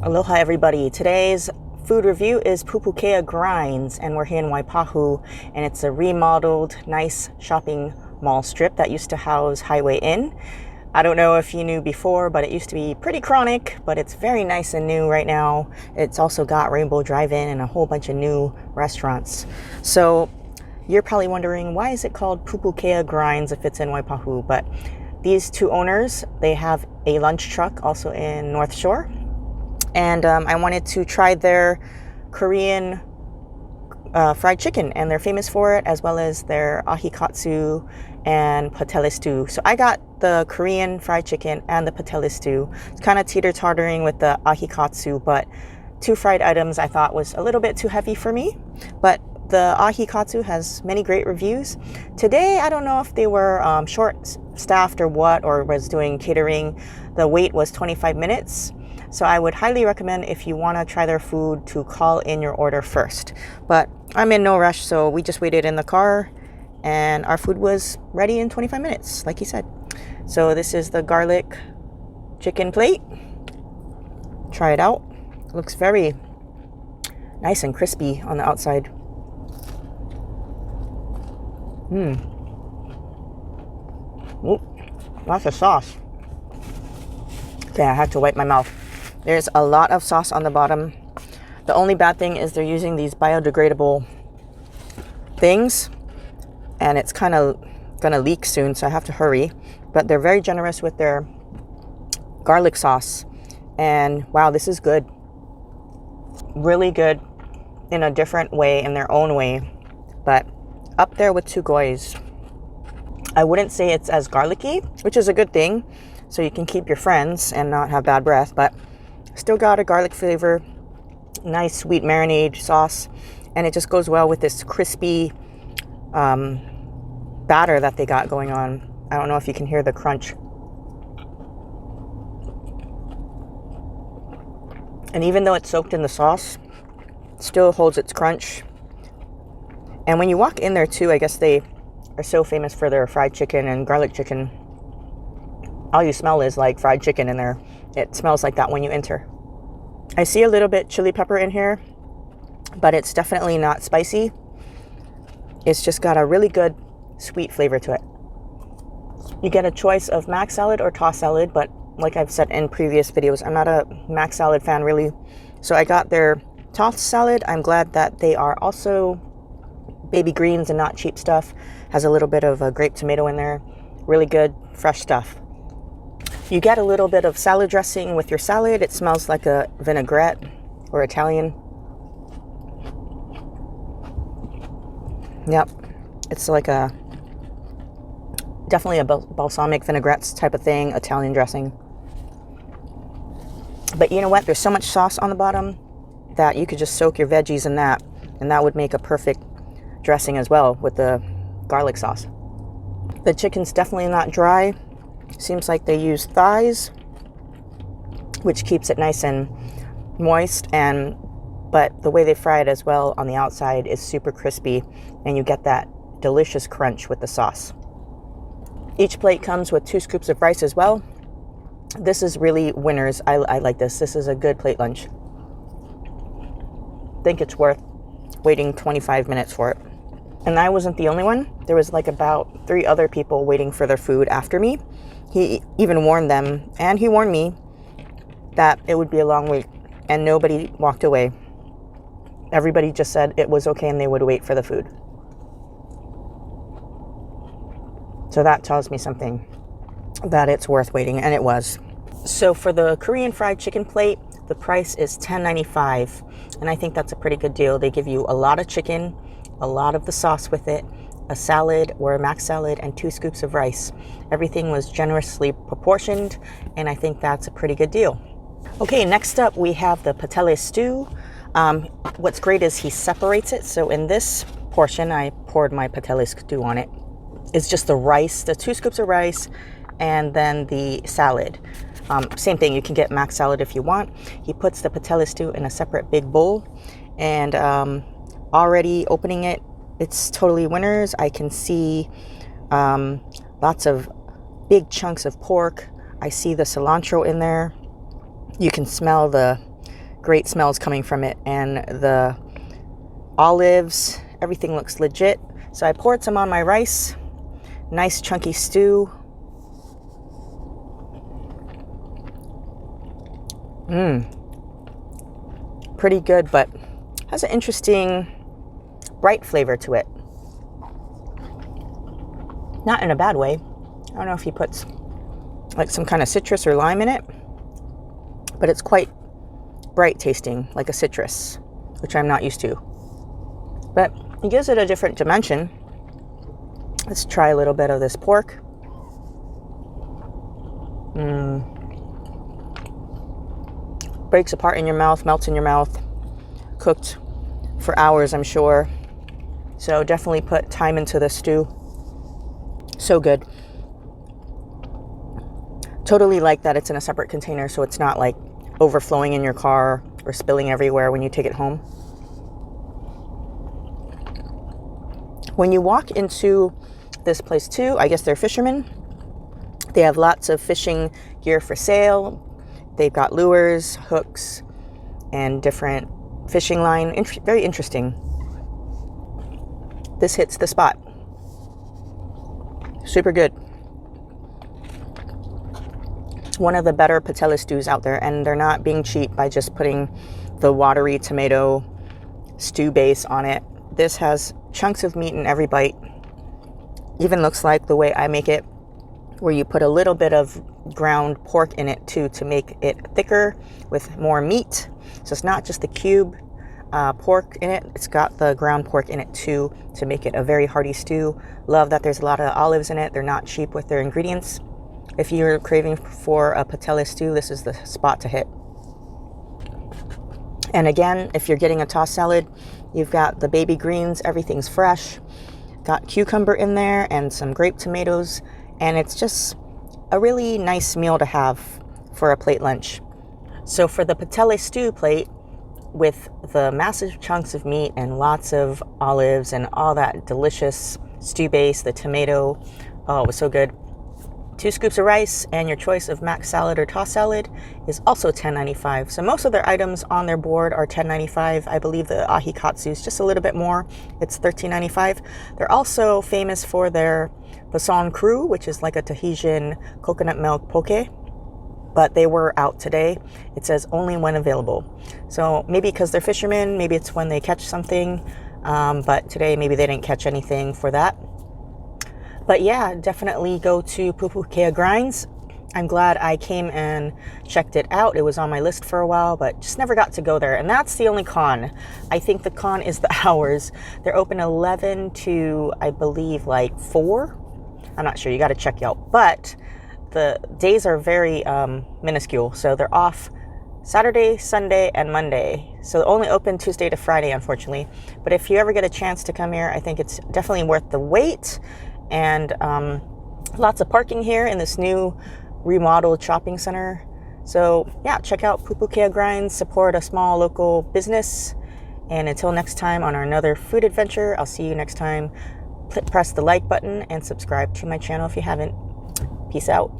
Aloha everybody. Today's food review is Pupukea Grindz, and we're here in Waipahu, and it's a remodeled, nice shopping mall strip that used to house Highway Inn. I don't know if you knew before, but it used to be pretty chronic, but it's very nice and new right now. It's also got Rainbow Drive-In and a whole bunch of new restaurants. So you're probably wondering, why is it called Pupukea Grindz if it's in Waipahu? But these two owners, they have a lunch truck also in North Shore. And I wanted to try their Korean fried chicken, and they're famous for it, as well as their ahikatsu and Pastele stew. So I got the Korean fried chicken and the Pastele stew. It's kind of teeter-tottering with the ahikatsu, but two fried items I thought was a little bit too heavy for me. But the ahikatsu has many great reviews. Today, I don't know if they were short-staffed or what, or was doing catering. The wait was 25 minutes. So I would highly recommend, if you want to try their food, to call in your order first. But I'm in no rush, so we just waited in the car and our food was ready in 25 minutes, like he said. So this is the garlic chicken plate. Try it out. It looks very nice and crispy on the outside. Ooh, lots of sauce. Okay, I had to wipe my mouth. There's a lot of sauce on the bottom. The only bad thing is they're using these biodegradable things, and it's kind of gonna leak soon, so I have to hurry. But they're very generous with their garlic sauce, and wow, this is good. Really good in a different way, in their own way, but up there with Tugoy's. I wouldn't say it's as garlicky, which is a good thing, so you can keep your friends and not have bad breath, but still got a garlic flavor, nice sweet marinade sauce, and it just goes well with this crispy batter that they got going on. I don't know if you can hear the crunch. And even though it's soaked in the sauce, it still holds its crunch. And when you walk in there too, I guess they are so famous for their fried chicken and garlic chicken. All you smell is like fried chicken in there. It smells like that when you enter. I see a little bit chili pepper in here, but it's definitely not spicy. It's just got a really good sweet flavor to it. You get a choice of mac salad or tossed salad, but like I've said in previous videos, I'm not a mac salad fan really. So I got their tossed salad. I'm glad that they are also baby greens and not cheap stuff. Has a little bit of a grape tomato in there. Really good, fresh stuff. You get a little bit of salad dressing with your salad. It smells like a vinaigrette or Italian. Yep, it's like definitely a balsamic vinaigrettes type of thing, Italian dressing. But you know what? There's so much sauce on the bottom that you could just soak your veggies in that, and that would make a perfect dressing as well with the garlic sauce. The chicken's definitely not dry. Seems like they use thighs, which keeps it nice and moist, but the way they fry it as well on the outside is super crispy, and you get that delicious crunch with the sauce. Each plate comes with 2 scoops of rice as well. This is really winners. I like this. This is a good plate lunch. I think it's worth waiting 25 minutes for it. And I wasn't the only one. There was like about 3 other people waiting for their food after me. He even warned them, and he warned me, that it would be a long wait, and nobody walked away. Everybody just said it was okay and they would wait for the food. So that tells me something, that it's worth waiting, and it was. So for the Korean fried chicken plate, the price is $10.95, and I think that's a pretty good deal. They give you a lot of chicken, a lot of the sauce with it, a salad or a mac salad, and 2 scoops of rice. Everything was generously proportioned, and I think that's a pretty good deal. Okay, next up we have the Pastele stew. What's great is he separates it. So in this portion, I poured my Pastele stew on it. It's just the rice, the 2 scoops of rice, and then the salad. Same thing, you can get mac salad if you want. He puts the Pastele stew in a separate big bowl, and already opening it, it's totally winners. I can see lots of big chunks of pork. I see the cilantro in there. You can smell the great smells coming from it, and the olives, everything looks legit. So I poured some on my rice. Nice chunky stew. Pretty good, but has an interesting bright flavor to it. Not in a bad way. I don't know if he puts like some kind of citrus or lime in it, but it's quite bright tasting, like a citrus, which I'm not used to. But he gives it a different dimension. Let's try a little bit of this pork. Breaks apart in your mouth, melts in your mouth. Cooked for hours, I'm sure. So definitely put time into the stew. So good. Totally like that it's in a separate container, so it's not like overflowing in your car or spilling everywhere when you take it home. When you walk into this place too, I guess they're fishermen. They have lots of fishing gear for sale. They've got lures, hooks, and different fishing line. Very interesting. This hits the spot. Super good. One of the better Pastele stews out there, and they're not being cheap by just putting the watery tomato stew base on it. This has chunks of meat in every bite. Even looks like the way I make it, where you put a little bit of ground pork in it too to make it thicker with more meat. So it's not just the cube pork in it, it's got the ground pork in it too to make it a very hearty stew. Love that there's a lot of olives in it. They're not cheap with their ingredients. If you're craving for a Pastele stew, this is the spot to hit. And again, if you're getting a tossed salad, you've got the baby greens, everything's fresh. Got cucumber in there and some grape tomatoes, and it's just a really nice meal to have for a plate lunch. So for the Pastele stew plate, with the massive chunks of meat and lots of olives and all that delicious stew base, the tomato, oh, it was so good. 2 scoops of rice, and your choice of mac salad or tossed salad is also $10.95. So most of their items on their board are $10.95. I believe the ahi katsu is just a little bit more. It's $13.95. They're also famous for their poisson cru, which is like a Tahitian coconut milk poke. But they were out today. It says only when available. So maybe because they're fishermen, maybe it's when they catch something. But today maybe they didn't catch anything for that. But yeah, definitely go to Pupukea Grindz. I'm glad I came and checked it out. It was on my list for a while, but just never got to go there. And that's the only con. I think the con is the hours. They're open 11 to, I believe, like 4. I'm not sure. You got to check out. But the days are very minuscule. So they're off Saturday, Sunday, and Monday. So only open Tuesday to Friday, unfortunately. But if you ever get a chance to come here, I think it's definitely worth the wait. And lots of parking here in this new remodeled shopping center. So yeah, check out Pupukea Grindz, support a small local business. And until next time on another food adventure, I'll see you next time. Press the like button and subscribe to my channel if you haven't. Peace out.